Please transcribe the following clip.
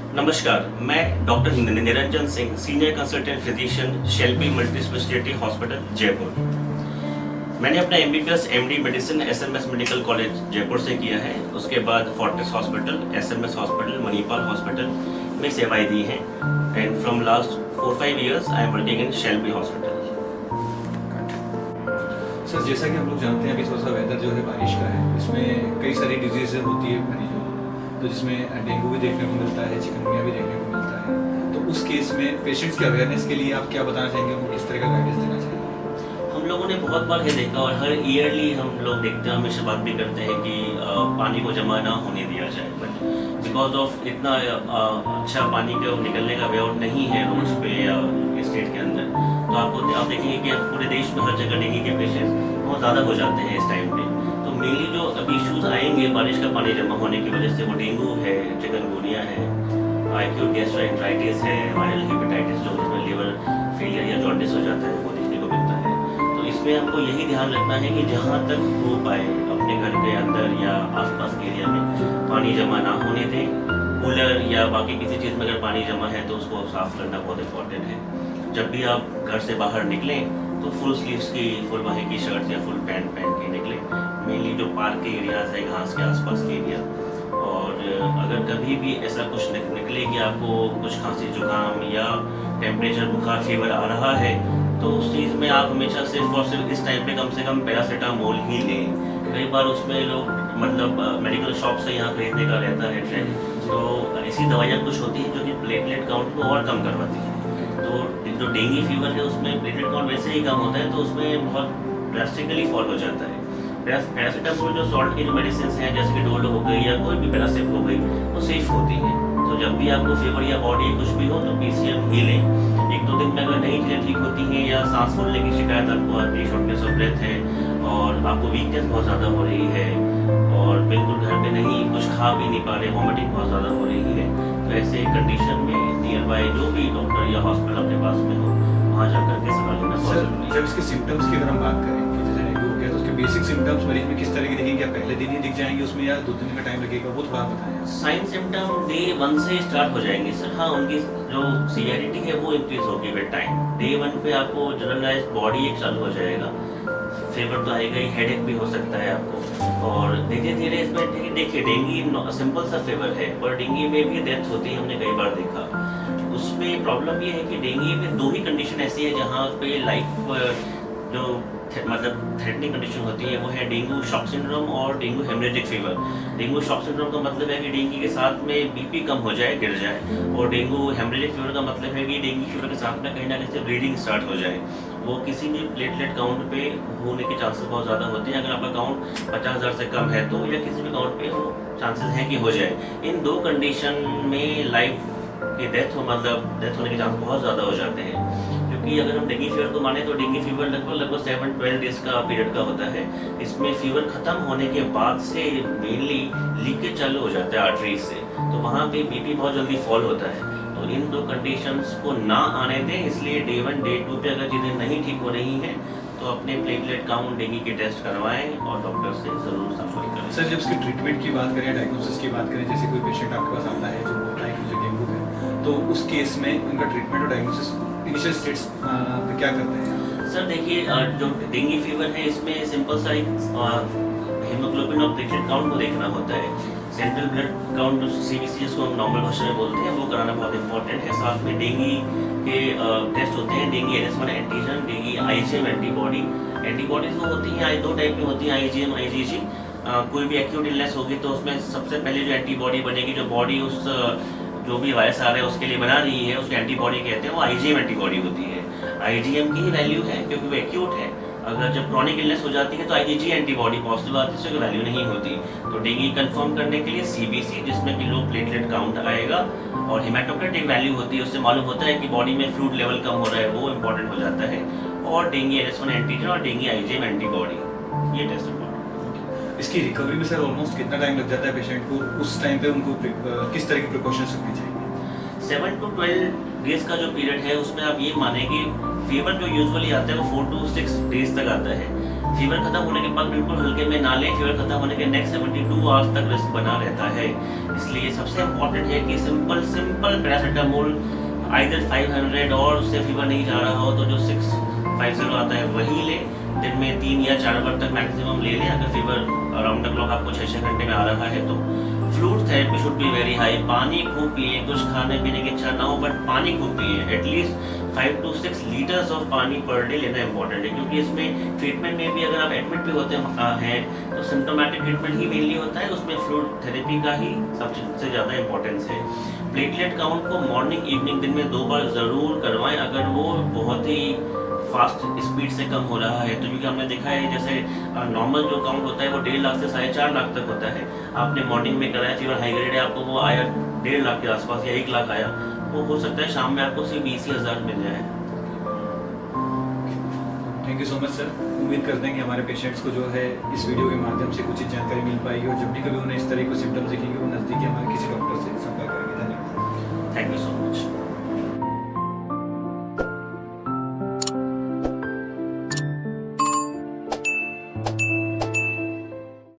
नमस्कार, मैं doctor Niranjan Singh, senior consultant physician, Shelby multi speciality hospital, Jaipur. मैंने अपना MBBS MD medicine SMS medical college Jaipur से किया है। उसके बाद Fortis hospital, SMS hospital, Manipal hospital में सेवाएं दी हैं। And from last 4-5 years I am working in Shelby hospital. Sir, जैसा कि हम लोग जानते हैं अभी थोड़ा सा वेदर जो है बारिश का है, इसमें कई सारी डिजीज़ होती है मरीजों को, तो जिसमें डेंगू भी देखने को मिलता है, चिकनगुनिया भी देखने को मिलता है। तो उस केस में पेशेंट्स के अवेयरनेस के लिए आप क्या बताना चाहेंगे, उनको किस तरह का गाइडेंस देना चाहिए? हम लोगों ने बहुत बार ये देखा और हर ईयरली हम लोग देखते हैं, हमेशा बात भी करते हैं कि पानी को जमा ना होने दिया जाए। बट बिकॉज ऑफ इतना अच्छा पानी का निकलने का वे नहीं है रोड्स पे या स्टेट के अंदर, तो आप देखेंगे कि पूरे देश में हर जगह डेंगू के पेशेंट्स बहुत ज़्यादा हो जाते हैं इस टाइम पे। तो मेनली जो अब इश्यूज आएंगे बारिश का पानी जमा होने की वजह से, वो डेंगू है, चिकनगुनिया है, एक्यूट गैस्ट्रोएंटेराइटिस है, वायरल हेपेटाइटिस जो उसमें लिवर फेलियर या जॉन्डिस हो जाता है, वो देखने को मिलता है। तो इसमें हमको यही ध्यान रखना है कि जहाँ तक हो पाए अपने घर के अंदर या आसपास के एरिया में पानी जमा ना होने दें। कूलर या बाकी किसी चीज़ में अगर पानी जमा है तो उसको साफ़ करना बहुत इंपॉर्टेंट है। जब भी आप घर से बाहर निकलें तो फुल स्लीव्स की, फुल बाही की शर्ट या फुल पैंट पहन के निकलें। मेनली जो पार्क के एरियाज है, घास के आसपास के एरिया। और अगर कभी भी ऐसा कुछ निकले कि आपको कुछ खांसी जुकाम या टेम्परेचर, बुखार, फीवर आ रहा है, तो उस चीज़ में आप हमेशा सिर्फ और सिर्फ इस टाइम पे कम से कम पैरासीटामोल ही लें। कई बार उसमें लोग मेडिकल शॉप से यहाँ खरीदने का रहता है ट्रेंड, तो ऐसी दवाइयाँ कुछ होती हैं जो कि प्लेटलेट काउंट को और कम करवाती हैं। तो जो डेंगू फीवर है उसमें प्लेटलेट काउंट वैसे ही कम होता है, तो उसमें बहुत ड्रास्टिकली फॉल हो जाता है। पैरासीटामोल जो सॉल्ट की जो मेडिसिन हैं, जैसे कि डोलो हो गई या कोई भी पैरासिप हो गई, वो सेफ होती हैं। तो जब भी आपको फीवर या बॉडी कुछ भी हो तो पीसीएम ही लें। 1-2 दिन में अगर नहीं चीज़ें ठीक होती हैं या सांस फूलने की शिकायत आपको आती है, शॉर्टनेस ऑफ ब्रेथ है और आपको वीकनेस बहुत ज़्यादा हो रही है और बिल्कुल घर पे नहीं कुछ खा भी नहीं पा रहे, वॉमिटिंग बहुत ज़्यादा हो रही है, तो ऐसे कंडीशन में नियर बाय जो भी डॉक्टर या हॉस्पिटल अपने पास में हो, वहाँ जाकर के सलाह लेना बहुत जरूरी है। जब इसके सिम्टम्स की अगर हम बात करें कि जैसे डेंगू हो गया, तो उसके बेसिक सिम्टम्स मरीज में किस तरह के दिखेंगे? क्या पहले दिन ही दिख जाएंगे उसमें या 2 दिन का टाइम लगेगा? वो थोड़ा बताएं। साइन सिम्टम डे 1 से स्टार्ट हो जाएंगे सर। हाँ, उनकी जो सीवियरिटी है वो इंक्रीज होगी विद टाइम। डे 1 पे आपको जनरलाइज बॉडी एक चालू हो जाएगा, फीवर तो आएगा ही, हेडेक भी हो सकता है आपको। और धीरे धीरे इसमें देखिए डेंगू सिंपल सा फीवर है, पर डेंगू में भी डेथ होती है, हमने कई बार देखा। उसमें प्रॉब्लम ये है कि डेंगू में 2 ही कंडीशन ऐसी है जहाँ पे लाइफ जो थ्रेटनिंग कंडीशन होती है, वो है डेंगू शॉक सिंड्रोम और dengue haemorrhagic fever. Dengue shock syndrome का मतलब है कि डेंगू के साथ में बीपी कम हो जाए, गिर जाए, और डेंगू हेमरेजिक फीवर का मतलब है कि डेंगू फीवर के साथ में कहीं ना कहीं से ब्लीडिंग स्टार्ट हो जाए। वो किसी भी प्लेटलेट काउंट पे होने के चांसेस बहुत ज़्यादा होते हैं। अगर आपका काउंट 50,000 से कम है तो, या किसी भी काउंट पे वो चांसेस हैं कि हो जाए। इन 2 कंडीशन में लाइफ की डेथ होने के चांस बहुत ज़्यादा हो जाते हैं। क्योंकि अगर हम डेंगू फीवर को माने तो डेंगू फीवर लगभग 7-12 डेज का पीरियड का होता है। इसमें फीवर खत्म होने के बाद से मेनली लीकेज चालू हो जाता है आर्टरीज से, तो वहाँ पे बीपी बहुत जल्दी फॉल होता है। तो इन 2 कंडीशंस को ना आने दें, इसलिए डे 1 डे 2 पे अगर चीज़ें नहीं ठीक हो रही हैं तो अपने प्लेटलेट काउंट डेंगू के टेस्ट करवाएं और डॉक्टर से ज़रूर संपर्क करें। सर, जब इसकी ट्रीटमेंट की बात करें, डायग्नोसिस की बात करें, जैसे कोई पेशेंट आपके पास आता है जो बोलता है कि मुझे डेंगू है, तो उस केस में उनका ट्रीटमेंट और डायग्नोसिस इनिशियल स्टेट्स पे क्या करते हैं? सर देखिए, जो डेंगू फीवर है इसमें सिंपल सा हीमोग्लोबिन और प्लेटलेट काउंट को देखना होता है। सेंट्रल ब्लड काउंट सीबीसी जिसको हम नॉर्मल भाषा में बोलते हैं, वो कराना बहुत इंपॉर्टेंट है। साथ में डेंगू के टेस्ट होते हैं, dengue NS1 antigen, dengue IgM antibody. Antibodies वो होती हैं 2 टाइप की होती हैं, IgM IgG। कोई भी एक्यूट इलनेस होगी तो उसमें सबसे पहले जो एंटीबॉडी बनेगी, जो बॉडी उस जो भी वायरस आ रहा है उसके लिए बना रही है, उसको एंटीबॉडी कहते हैं, वो IgM एंटीबॉडी होती है। IgM की ही वैल्यू है क्योंकि वो एक्यूट है। अगर जब क्रॉनिक इलनेस हो जाती है तो IgG एंटीबॉडी पॉजिटिव आती है, उसकी वैल्यू नहीं होती। तो डेंगू कंफर्म करने के लिए CBC, जिसमें कि लो प्लेटलेट काउंट आएगा, और हेमाटोक्रिट एक वैल्यू होती है, उससे मालूम होता है कि बॉडी में फ्लूइड लेवल कम हो रहा है, वो इंपॉर्टेंट हो जाता है। और डेंगू NS1 एंटीजन और डेंगू IgM एंटीबॉडी, ये टेस्ट इंपॉर्टेंट। इसकी रिकवरी में सर ऑलमोस्ट कितना टाइम लग जाता है पेशेंट को? उस टाइम पे उनको किस तरह की प्रिकॉशंस रखनी चाहिए? 7 to 12 डेज का जो पीरियड है उसमें आप ये माने कि फीवर जो यूजुअली आता है वो 4 to 6 डेज तक आता है। फीवर खत्म होने के बाद बिल्कुल हल्के में ना लें। फीवर खत्म होने के नेक्स्ट 72 आवर्स तक रिस्क बना रहता है। इसलिए सबसे इम्पोर्टेंट है कि सिंपल पैरासीटामोल आइदर 500 और उससे फीवर नहीं जा रहा हो तो जो 650 आता है वही ले। दिन में 3 या 4 बार तक मैक्सिमम ले लें। अगर फीवर अराउंड द क्लॉक आपको 6 घंटे में आ रहा है तो fluid therapy should be very high. पानी खूब पिए, कुछ खाने पीने की इच्छा ना हो बट पानी खूब पिए। एटलीस्ट 5 to 6 लीटर्स ऑफ पानी पर डे लेना इंपॉर्टेंट है, क्योंकि इसमें ट्रीटमेंट में भी अगर आप एडमिट भी होते हैं तो सिम्टोमेटिक ट्रीटमेंट ही मेनली होता है, उसमें फ्लूइड थेरेपी का ही सबसे ज़्यादा इंपॉर्टेंस है। प्लेटलेट काउंट को मॉर्निंग इवनिंग दिन में 2 बार ज़रूर करवाएं अगर वो बहुत ही फास्ट स्पीड से कम हो रहा है। तो क्योंकि हमने देखा है जैसे नॉर्मल जो काउंट होता है वो 1.5 लाख से 4.5 लाख तक होता है। आपने मॉर्निंग में कराया, फीवर हाई ग्रेड है, आपको वो आया 1.5 लाख के आसपास या 1 लाख आया, वो हो सकता है शाम में आपको सिर्फ 20,000 मिल जाए। Thank you so much sir. उम्मीद करते हैं कि हमारे पेशेंट्स को जो है इस वीडियो के माध्यम से कुछ जानकारी मिल पाएगी और जब भी कभी उन्हें इस तरह के सिम्टम्स दिखेंगे वो नज़दीकी हमारे किसी डॉक्टर से संपर्क करेंगे। धन्यवाद। Thank you so much.